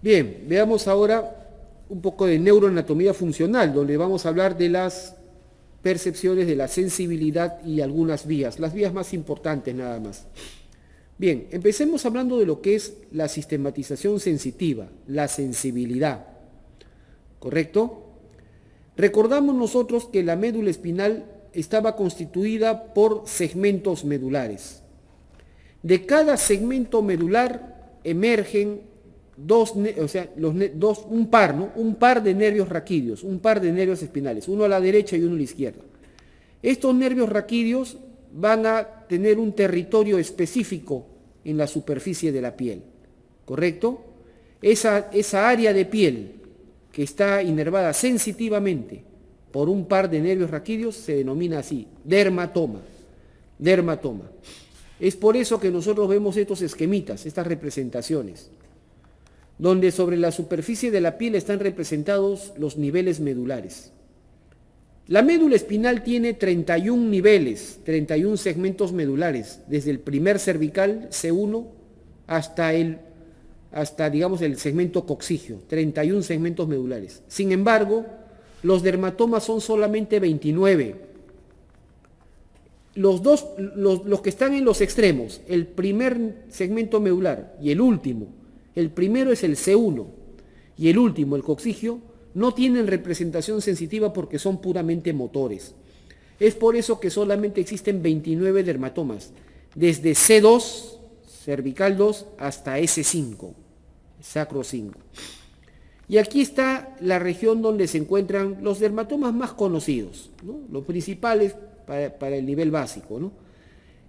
Bien, veamos ahora un poco de neuroanatomía funcional, donde vamos a hablar de las percepciones de la sensibilidad y algunas vías, las vías más importantes nada más. Bien, empecemos hablando de lo que es la sistematización sensitiva, la sensibilidad, ¿correcto? Recordamos nosotros que la médula espinal estaba constituida por segmentos medulares. De cada segmento medular emergen un par, ¿no? Un par de nervios raquídeos, un par de nervios espinales, uno a la derecha y uno a la izquierda. Estos nervios raquídeos van a tener un territorio específico en la superficie de la piel, ¿correcto? Esa área de piel que está inervada sensitivamente por un par de nervios raquídeos se denomina así, dermatoma. Dermatoma. Es por eso que nosotros vemos estos esquemitas, estas representaciones, donde sobre la superficie de la piel están representados los niveles medulares. La médula espinal tiene 31 niveles, 31 segmentos medulares, desde el primer cervical, C1, hasta digamos el segmento coxígeo, 31 segmentos medulares. Sin embargo, los dermatomas son solamente 29. Los que están en los extremos, el primer segmento medular y el último, el primero es el C1 y el último, el coxígeo, no tienen representación sensitiva porque son puramente motores. Es por eso que solamente existen 29 dermatomas, desde C2, cervical 2, hasta S5, sacro 5. Y aquí está la región donde se encuentran los dermatomas más conocidos, ¿no? Los principales para el nivel básico, ¿no?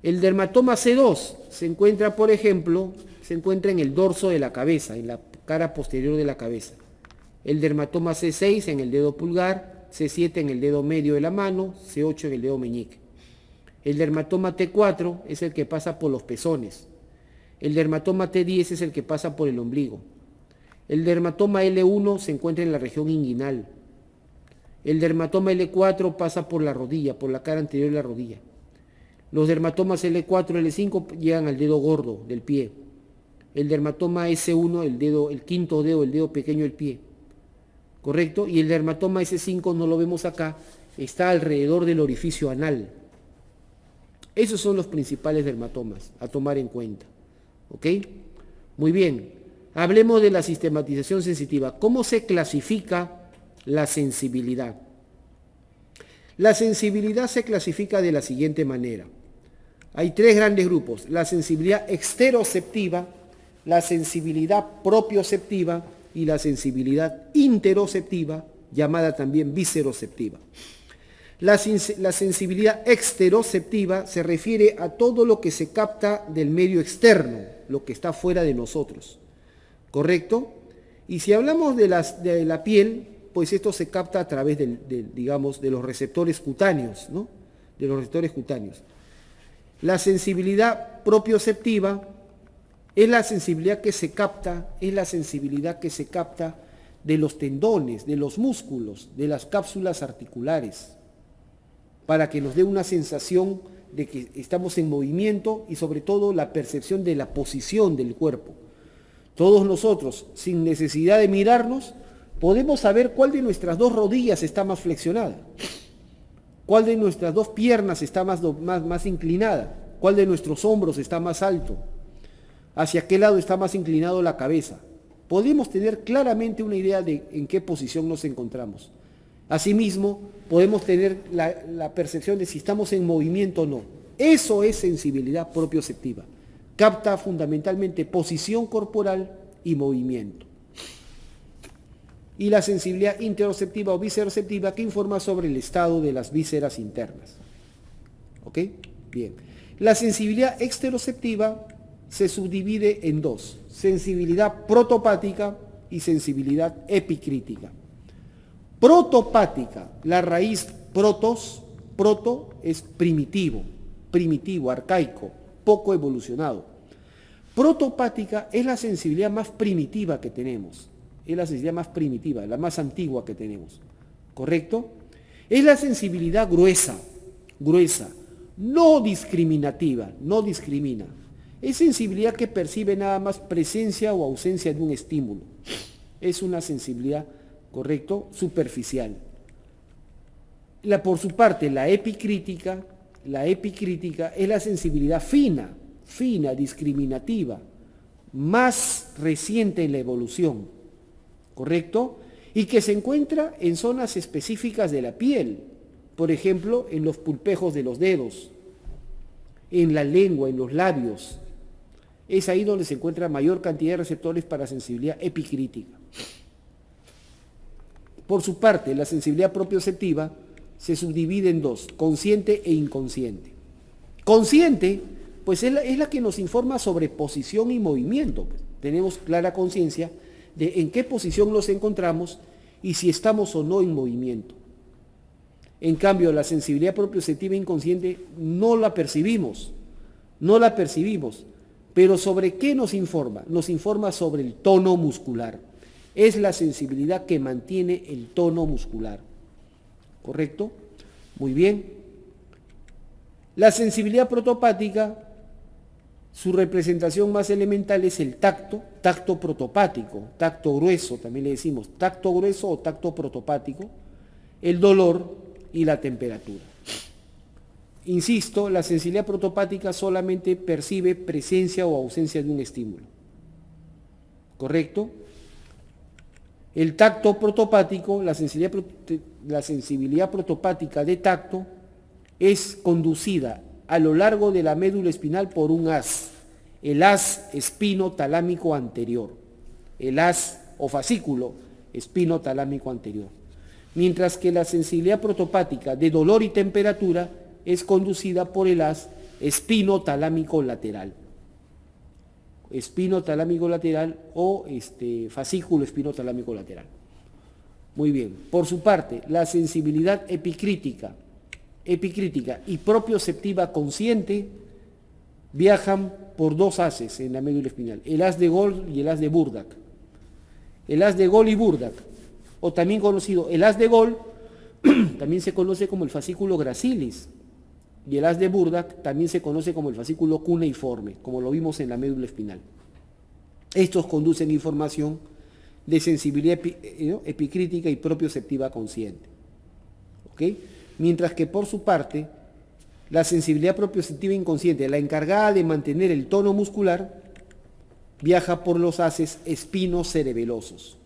El dermatoma C2 se encuentra, por ejemplo, en el dorso de la cabeza, en la cara posterior de la cabeza. El dermatoma C6 en el dedo pulgar, C7 en el dedo medio de la mano, C8 en el dedo meñique. El dermatoma T4 es el que pasa por los pezones. El dermatoma T10 es el que pasa por el ombligo. El dermatoma L1 se encuentra en la región inguinal. El dermatoma L4 pasa por la rodilla, por la cara anterior de la rodilla. Los dermatomas L4, L5 llegan al dedo gordo del pie. El dermatoma S1, el quinto dedo, el dedo pequeño del pie. ¿Correcto? Y el dermatoma S5, no lo vemos acá, está alrededor del orificio anal. Esos son los principales dermatomas a tomar en cuenta. ¿Ok? Muy bien. Hablemos de la sistematización sensitiva. ¿Cómo se clasifica la sensibilidad? La sensibilidad se clasifica de la siguiente manera. Hay tres grandes grupos: la sensibilidad exteroceptiva, la sensibilidad propioceptiva y la sensibilidad interoceptiva, llamada también visceroceptiva. La sensibilidad exteroceptiva se refiere a todo lo que se capta del medio externo, lo que está fuera de nosotros, ¿correcto? Y si hablamos de la piel, pues esto se capta a través de los receptores cutáneos, ¿no? De los receptores cutáneos. La sensibilidad propioceptiva es la sensibilidad que se capta, de los tendones, de los músculos, de las cápsulas articulares, para que nos dé una sensación de que estamos en movimiento y sobre todo la percepción de la posición del cuerpo. Todos nosotros, sin necesidad de mirarnos, podemos saber cuál de nuestras dos rodillas está más flexionada, cuál de nuestras dos piernas está más inclinada, cuál de nuestros hombros está más alto, hacia qué lado está más inclinado la cabeza. Podemos tener claramente una idea de en qué posición nos encontramos. Asimismo, podemos tener la percepción de si estamos en movimiento o no. Eso es sensibilidad propioceptiva. Capta fundamentalmente posición corporal y movimiento. Y la sensibilidad interoceptiva o visceroceptiva, que informa sobre el estado de las vísceras internas. ¿Ok? Bien. La sensibilidad exteroceptiva se subdivide en dos: sensibilidad protopática y sensibilidad epicrítica. Protopática, la raíz proto es primitivo, arcaico, poco evolucionado. Protopática es la sensibilidad más primitiva que tenemos, es la sensibilidad más primitiva, la más antigua que tenemos, ¿correcto? Es la sensibilidad gruesa, no discriminativa, no discrimina. Es sensibilidad que percibe nada más presencia o ausencia de un estímulo. Es una sensibilidad, correcto, superficial. Por su parte, la epicrítica es la sensibilidad fina, discriminativa, más reciente en la evolución, ¿correcto? Y que se encuentra en zonas específicas de la piel, por ejemplo, en los pulpejos de los dedos, en la lengua, en los labios. Es ahí donde se encuentra mayor cantidad de receptores para sensibilidad epicrítica. Por su parte, la sensibilidad propioceptiva se subdivide en dos, consciente e inconsciente. Consciente, pues es la que nos informa sobre posición y movimiento. Tenemos clara conciencia de en qué posición nos encontramos y si estamos o no en movimiento. En cambio, la sensibilidad propioceptiva inconsciente no la percibimos, pero ¿sobre qué nos informa? Nos informa sobre el tono muscular. Es la sensibilidad que mantiene el tono muscular. ¿Correcto? Muy bien. La sensibilidad protopática, su representación más elemental es el tacto protopático, tacto grueso, también le decimos tacto grueso o tacto protopático, el dolor y la temperatura. Insisto, la sensibilidad protopática solamente percibe presencia o ausencia de un estímulo. ¿Correcto? El tacto protopático, la sensibilidad protopática de tacto es conducida a lo largo de la médula espinal por un haz, el haz espino-talámico anterior, el haz o fascículo espino-talámico anterior. Mientras que la sensibilidad protopática de dolor y temperatura es conducida por el haz espino-talámico lateral. Espino-talámico lateral o fascículo espino-talámico lateral. Muy bien. Por su parte, la sensibilidad epicrítica y propioceptiva consciente viajan por dos haces en la médula espinal, el haz de Gol y el haz de Burdak. El haz de Gol y Burdak, o también conocido, el haz de Gol también se conoce como el fascículo gracilis, y el haz de Burdak también se conoce como el fascículo cuneiforme, como lo vimos en la médula espinal. Estos conducen información de sensibilidad epicrítica y propioceptiva consciente. ¿Ok? Mientras que por su parte, la sensibilidad propioceptiva inconsciente, la encargada de mantener el tono muscular, viaja por los haces espinocerebelosos.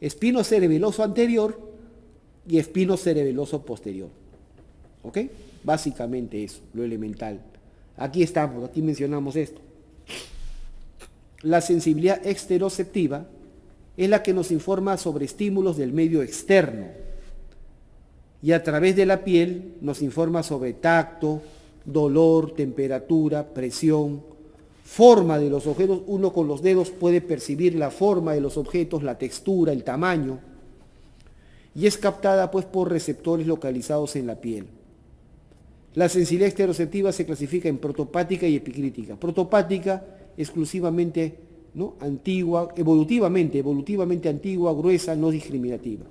Espino cerebeloso anterior y espino cerebeloso posterior. ¿Ok? Básicamente eso, lo elemental. Aquí estamos, aquí mencionamos esto. La sensibilidad exteroceptiva es la que nos informa sobre estímulos del medio externo y a través de la piel nos informa sobre tacto, dolor, temperatura, presión, forma de los objetos. Uno con los dedos puede percibir la forma de los objetos, la textura, el tamaño, y es captada pues por receptores localizados en la piel. La sensibilidad exteroceptiva se clasifica en protopática y epicrítica. Protopática exclusivamente, ¿no?, antigua, evolutivamente antigua, gruesa, no discriminativa.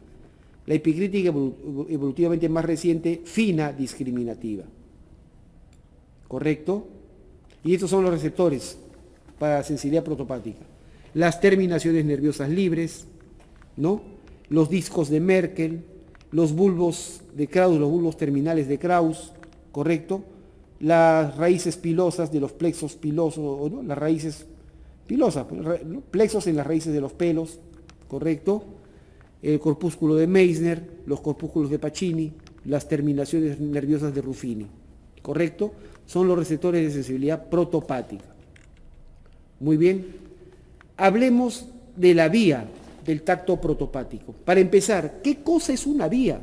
La epicrítica evolutivamente más reciente, fina, discriminativa. ¿Correcto? Y estos son los receptores para la sensibilidad protopática. Las terminaciones nerviosas libres, ¿no?, los discos de Merkel, los bulbos de Krauss, los bulbos terminales de Krauss, ¿correcto? Las raíces pilosas de los plexos pilosos, ¿no?, las raíces pilosas, plexos en las raíces de los pelos, ¿correcto? El corpúsculo de Meissner, los corpúsculos de Pacini, las terminaciones nerviosas de Ruffini, ¿correcto? Son los receptores de sensibilidad protopática. Muy bien. Hablemos de la vía del tacto protopático. Para empezar, ¿qué cosa es una vía?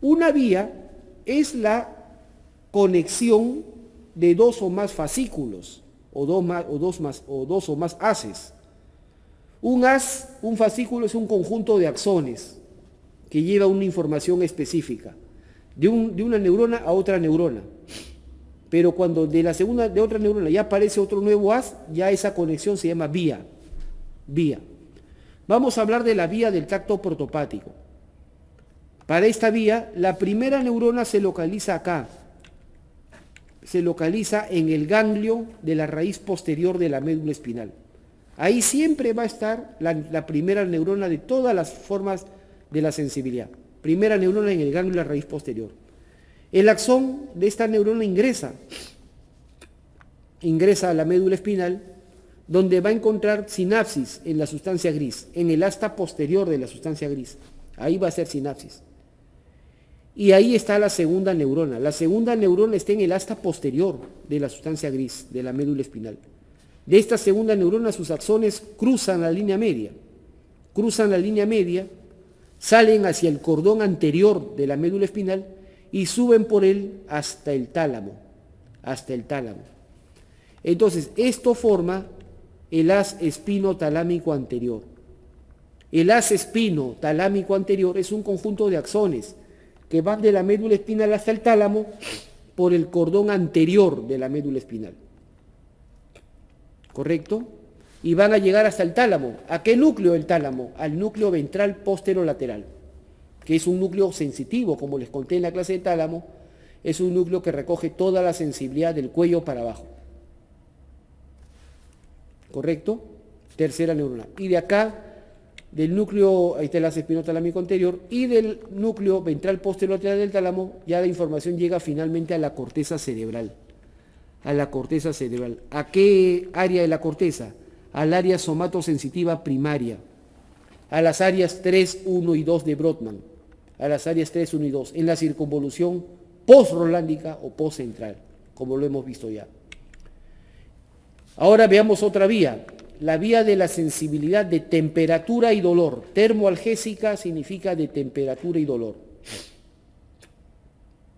Una vía es la conexión de dos o más fascículos, o dos o más haces. Un haz, un fascículo es un conjunto de axones que lleva una información específica de una neurona a otra neurona. Pero cuando de otra neurona ya aparece otro nuevo haz, ya esa conexión se llama vía. Vamos a hablar de la vía del tacto protopático. Para esta vía, la primera neurona se localiza acá. se localiza en el ganglio de la raíz posterior de la médula espinal. Ahí siempre va a estar la primera neurona de todas las formas de la sensibilidad. Primera neurona en el ganglio de la raíz posterior. El axón de esta neurona ingresa a la médula espinal, donde va a encontrar sinapsis en la sustancia gris, en el asta posterior de la sustancia gris. Ahí va a ser sinapsis. Y ahí está la segunda neurona. La segunda neurona está en el asta posterior de la sustancia gris, de la médula espinal. De esta segunda neurona, sus axones cruzan la línea media. Cruzan la línea media, salen hacia el cordón anterior de la médula espinal y suben por él hasta el tálamo. Hasta el tálamo. Entonces, esto forma el haz espinotalámico anterior. El haz espinotalámico anterior es un conjunto de axones que van de la médula espinal hasta el tálamo por el cordón anterior de la médula espinal. ¿Correcto? Y van a llegar hasta el tálamo. ¿A qué núcleo el tálamo? Al núcleo ventral posterolateral, que es un núcleo sensitivo, como les conté en la clase de tálamo, es un núcleo que recoge toda la sensibilidad del cuello para abajo. ¿Correcto? Tercera neurona. Y de acá, del núcleo, ahí está el haz espinotalámico anterior, y del núcleo ventral posterolateral del tálamo, ya la información llega finalmente a la corteza cerebral. A la corteza cerebral. ¿A qué área de la corteza? Al área somatosensitiva primaria. A las áreas 3, 1 y 2 de Brodmann. A las áreas 3, 1 y 2. En la circunvolución post-rolándica o post-central, como lo hemos visto ya. Ahora veamos otra vía, la vía de la sensibilidad de temperatura y dolor. Termoalgésica significa de temperatura y dolor.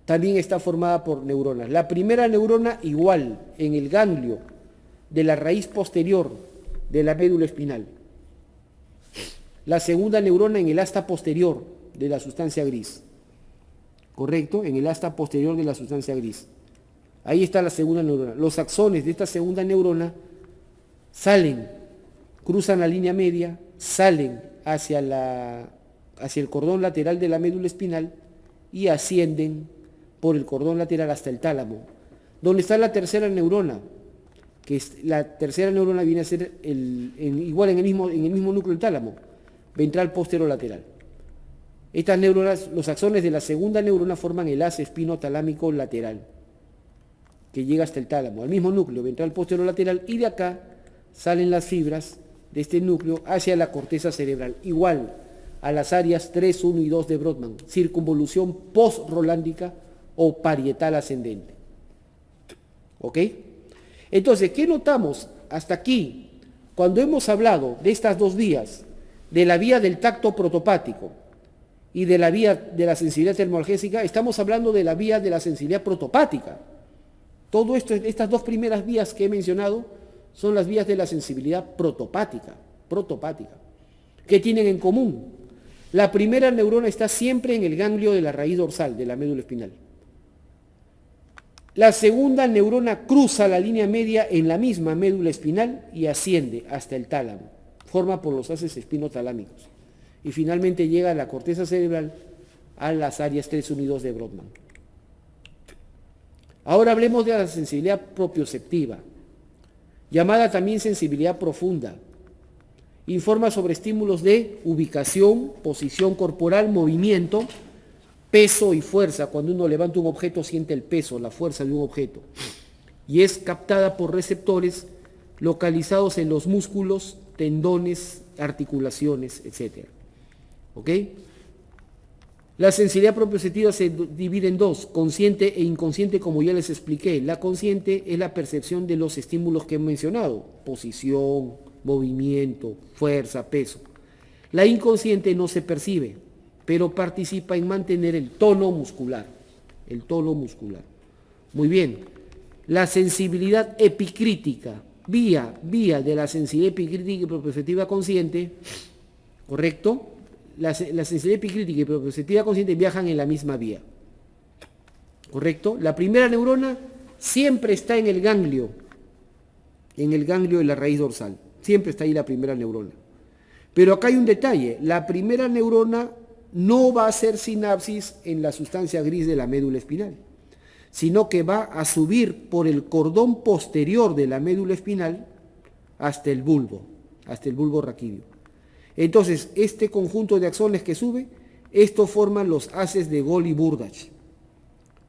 También está formada por neuronas. La primera neurona igual, en el ganglio de la raíz posterior de la médula espinal. La segunda neurona en el asta posterior de la sustancia gris. ¿Correcto? En el asta posterior de la sustancia gris. Ahí está la segunda neurona. Los axones de esta segunda neurona salen, cruzan la línea media, salen hacia el cordón lateral de la médula espinal y ascienden por el cordón lateral hasta el tálamo. Donde está la tercera neurona, que la tercera neurona viene a ser igual en el mismo núcleo del tálamo, ventral posterolateral. Estas neuronas, los axones de la segunda neurona forman el haz espinotalámico lateral, que llega hasta el tálamo, al mismo núcleo ventral posterolateral, y de acá salen las fibras de este núcleo hacia la corteza cerebral, igual a las áreas 3, 1 y 2 de Brodmann, circunvolución post-rolándica o parietal ascendente. ¿Ok? Entonces, ¿qué notamos hasta aquí? Cuando hemos hablado de estas dos vías, de la vía del tacto protopático y de la vía de la sensibilidad termoalgésica, estamos hablando de la vía de la sensibilidad protopática. Todo esto, estas dos primeras vías que he mencionado, son las vías de la sensibilidad protopática. ¿Qué tienen en común? La primera neurona está siempre en el ganglio de la raíz dorsal de la médula espinal. La segunda neurona cruza la línea media en la misma médula espinal y asciende hasta el tálamo, forma por los haces espinotalámicos. Y finalmente llega a la corteza cerebral a las áreas 3, 1 y 2 de Brodmann. Ahora hablemos de la sensibilidad propioceptiva, llamada también sensibilidad profunda. Informa sobre estímulos de ubicación, posición corporal, movimiento, peso y fuerza. Cuando uno levanta un objeto siente el peso, la fuerza de un objeto. Y es captada por receptores localizados en los músculos, tendones, articulaciones, etc. ¿Ok? La sensibilidad propioceptiva se divide en dos, consciente e inconsciente, como ya les expliqué. La consciente es la percepción de los estímulos que he mencionado, posición, movimiento, fuerza, peso. La inconsciente no se percibe, pero participa en mantener el tono muscular. Muy bien. La sensibilidad epicrítica, vía de la sensibilidad epicrítica y propioceptiva consciente, ¿correcto? La sensibilidad epicrítica y propioceptiva consciente viajan en la misma vía. ¿Correcto? La primera neurona siempre está en el ganglio de la raíz dorsal. Siempre está ahí la primera neurona. Pero acá hay un detalle. La primera neurona no va a hacer sinapsis en la sustancia gris de la médula espinal, sino que va a subir por el cordón posterior de la médula espinal hasta el bulbo raquídeo. Entonces, este conjunto de axones que sube, estos forman los haces de Golgi-Burdach.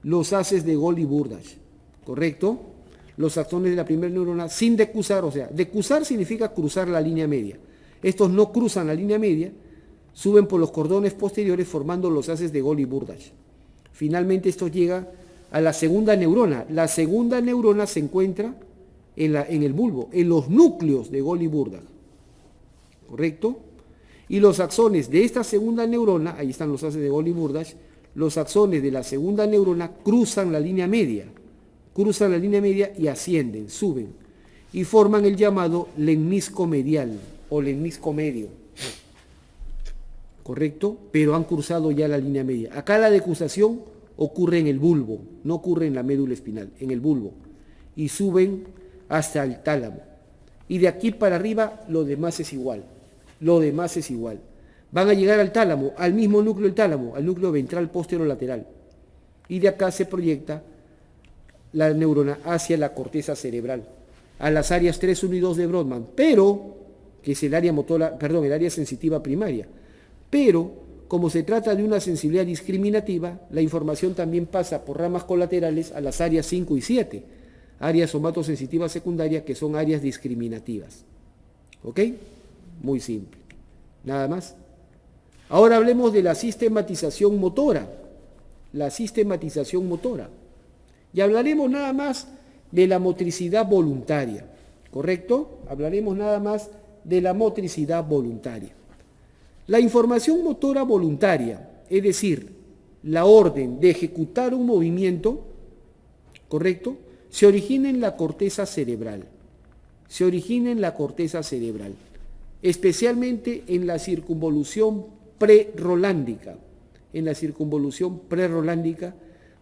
Los haces de Golgi-Burdach, ¿correcto? Los axones de la primera neurona sin decusar, o sea, decusar significa cruzar la línea media. Estos no cruzan la línea media, suben por los cordones posteriores formando los haces de Golgi-Burdach. Finalmente esto llega a la segunda neurona. La segunda neurona se encuentra en el bulbo, en los núcleos de Golgi-Burdach, ¿correcto? Y los axones de esta segunda neurona, ahí están los haces de Golgi-Burdach, los axones de la segunda neurona cruzan la línea media y ascienden, suben, y forman el llamado lemnisco medial o lemnisco medio, ¿correcto? Pero han cruzado ya la línea media. Acá la decusación ocurre en el bulbo, no ocurre en la médula espinal, en el bulbo, y suben hasta el tálamo. Y de aquí para arriba lo demás es igual. Van a llegar al tálamo, al mismo núcleo del tálamo, al núcleo ventral posterolateral. Y de acá se proyecta la neurona hacia la corteza cerebral, a las áreas 3, 1 y 2 de Brodmann, pero, que es el área motora, perdón, el área sensitiva primaria. Pero, como se trata de una sensibilidad discriminativa, la información también pasa por ramas colaterales a las áreas 5 y 7, áreas somatosensitivas secundarias que son áreas discriminativas. ¿Ok? Muy simple. Nada más. Ahora hablemos de la sistematización motora. La sistematización motora. Y hablaremos nada más de la motricidad voluntaria. ¿Correcto? Hablaremos nada más de la motricidad voluntaria. La información motora voluntaria, es decir, la orden de ejecutar un movimiento, ¿correcto?, se origina en la corteza cerebral. Especialmente en la circunvolución prerolándica,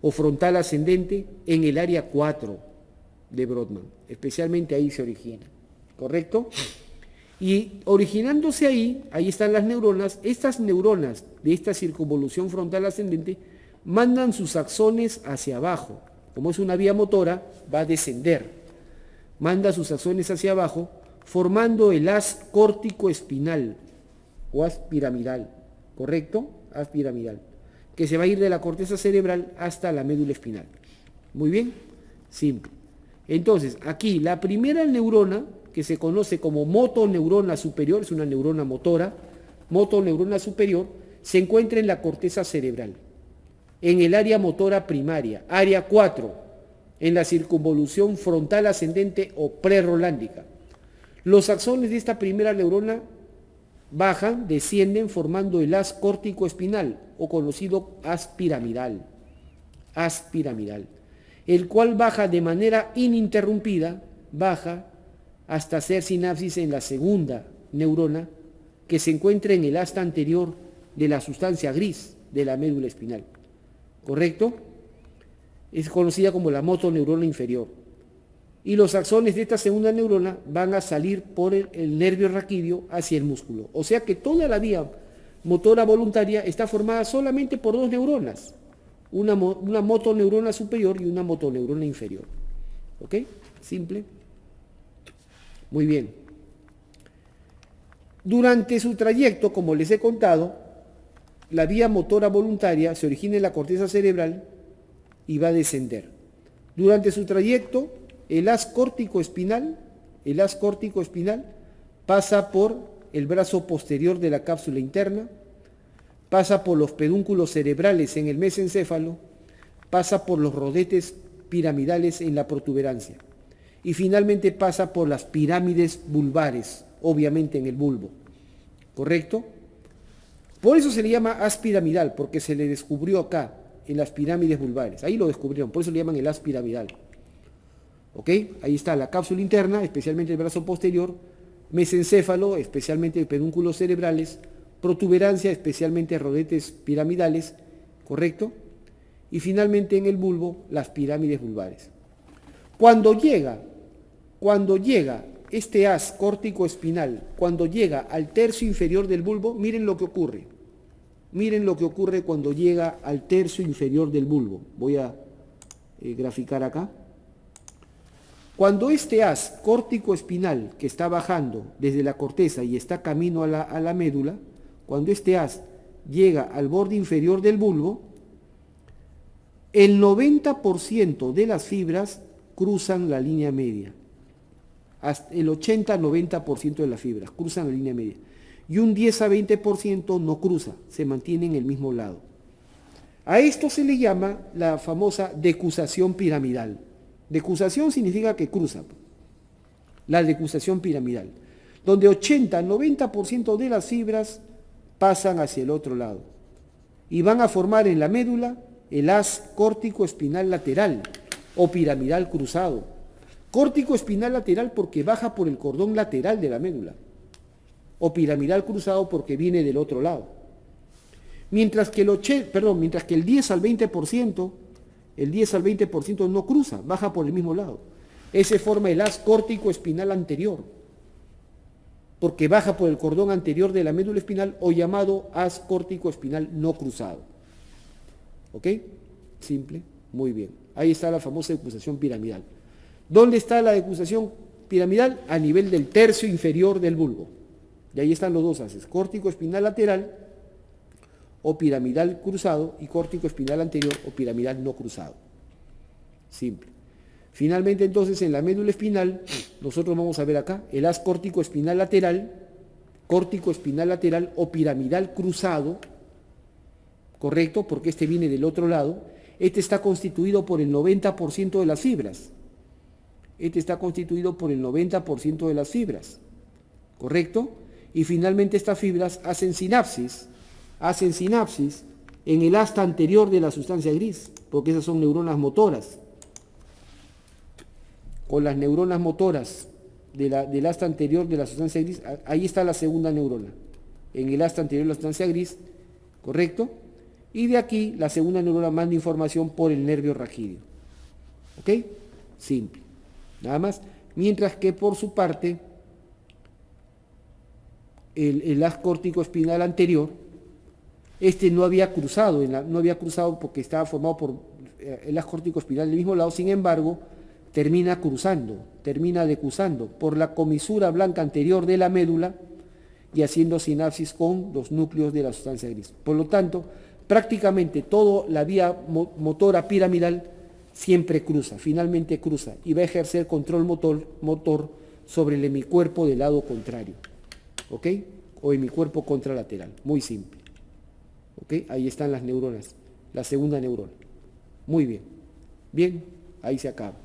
o frontal ascendente en el área 4 de Brodmann. Especialmente ahí se origina, ¿correcto? Y originándose ahí están las neuronas. Estas neuronas de esta circunvolución frontal ascendente mandan sus axones hacia abajo. Como es una vía motora, va a descender. Manda sus axones hacia abajo, formando el haz córtico espinal o haz piramidal, ¿correcto? Haz piramidal, que se va a ir de la corteza cerebral hasta la médula espinal. Muy bien, simple. Entonces, aquí la primera neurona, que se conoce como motoneurona superior, es una neurona motora, motoneurona superior, se encuentra en la corteza cerebral, en el área motora primaria, área 4, en la circunvolución frontal ascendente o prerolándica. Los axones de esta primera neurona bajan, descienden formando el haz córtico espinal o conocido haz piramidal, el cual baja de manera ininterrumpida, baja hasta hacer sinapsis en la segunda neurona que se encuentra en el asta anterior de la sustancia gris de la médula espinal, ¿correcto? Es conocida como la motoneurona inferior. Y los axones de esta segunda neurona van a salir por el nervio raquídeo hacia el músculo. O sea que toda la vía motora voluntaria está formada solamente por dos neuronas, una motoneurona superior y una motoneurona inferior. ¿Ok? Simple. Muy bien. Durante su trayecto, como les he contado, la vía motora voluntaria se origina en la corteza cerebral y va a descender. Durante su trayecto, el haz córtico espinal pasa por el brazo posterior de la cápsula interna, pasa por los pedúnculos cerebrales en el mesencéfalo, pasa por los rodetes piramidales en la protuberancia y finalmente pasa por las pirámides vulvares, obviamente en el bulbo, ¿correcto? Por eso se le llama haz piramidal, porque se le descubrió acá, en las pirámides vulvares, ahí lo descubrieron, por eso le llaman el haz piramidal. ¿Ok? Ahí está la cápsula interna, especialmente el brazo posterior, mesencéfalo, especialmente pedúnculos cerebrales, protuberancia, especialmente rodetes piramidales, ¿correcto? Y finalmente en el bulbo, las pirámides vulvares. Cuando llega este haz córtico espinal, cuando llega al tercio inferior del bulbo, miren lo que ocurre. Miren lo que ocurre cuando llega al tercio inferior del bulbo. Voy a graficar acá. Cuando este haz córtico-espinal que está bajando desde la corteza y está camino a la médula, cuando este haz llega al borde inferior del bulbo, el 90% de las fibras cruzan la línea media. Hasta el 80-90% de las fibras cruzan la línea media. Y un 10 a 20% no cruza, se mantiene en el mismo lado. A esto se le llama la famosa decusación piramidal. Decusación significa que cruza. La decusación piramidal, donde 80-90% de las fibras pasan hacia el otro lado y van a formar en la médula el haz córtico espinal lateral o piramidal cruzado. Córtico espinal lateral porque baja por el cordón lateral de la médula, o piramidal cruzado porque viene del otro lado. Mientras que el 10 al 20% no cruza, baja por el mismo lado. Ese forma el haz córtico espinal anterior, porque baja por el cordón anterior de la médula espinal, o llamado haz córtico espinal no cruzado. ¿Ok? Simple, muy bien. Ahí está la famosa decusación piramidal. ¿Dónde está la decusación piramidal? A nivel del tercio inferior del bulbo. Y ahí están los dos haces, córtico espinal lateral o piramidal cruzado y córtico espinal anterior o piramidal no cruzado. Simple. Finalmente, entonces, en la médula espinal, nosotros vamos a ver acá el haz córtico espinal lateral o piramidal cruzado, correcto, porque este viene del otro lado. Este está constituido por el 90% de las fibras. ¿Correcto? Y finalmente estas fibras hacen sinapsis en el asta anterior de la sustancia gris, porque esas son neuronas motoras. Con las neuronas motoras del asta anterior de la sustancia gris, ahí está la segunda neurona, en el asta anterior de la sustancia gris, ¿correcto? Y de aquí la segunda neurona manda información por el nervio raquídeo. ¿Ok? Simple. Nada más. Mientras que por su parte, el haz córtico espinal anterior, no había cruzado porque estaba formado por el haz córtico espinal del mismo lado. Sin embargo, termina decusando por la comisura blanca anterior de la médula y haciendo sinapsis con los núcleos de la sustancia gris. Por lo tanto, prácticamente toda la vía motora piramidal finalmente cruza y va a ejercer control motor sobre el hemicuerpo del lado contrario, ¿ok? O hemicuerpo contralateral, muy simple, ¿ok? Ahí están las neuronas, la segunda neurona. Muy bien, ahí se acaba.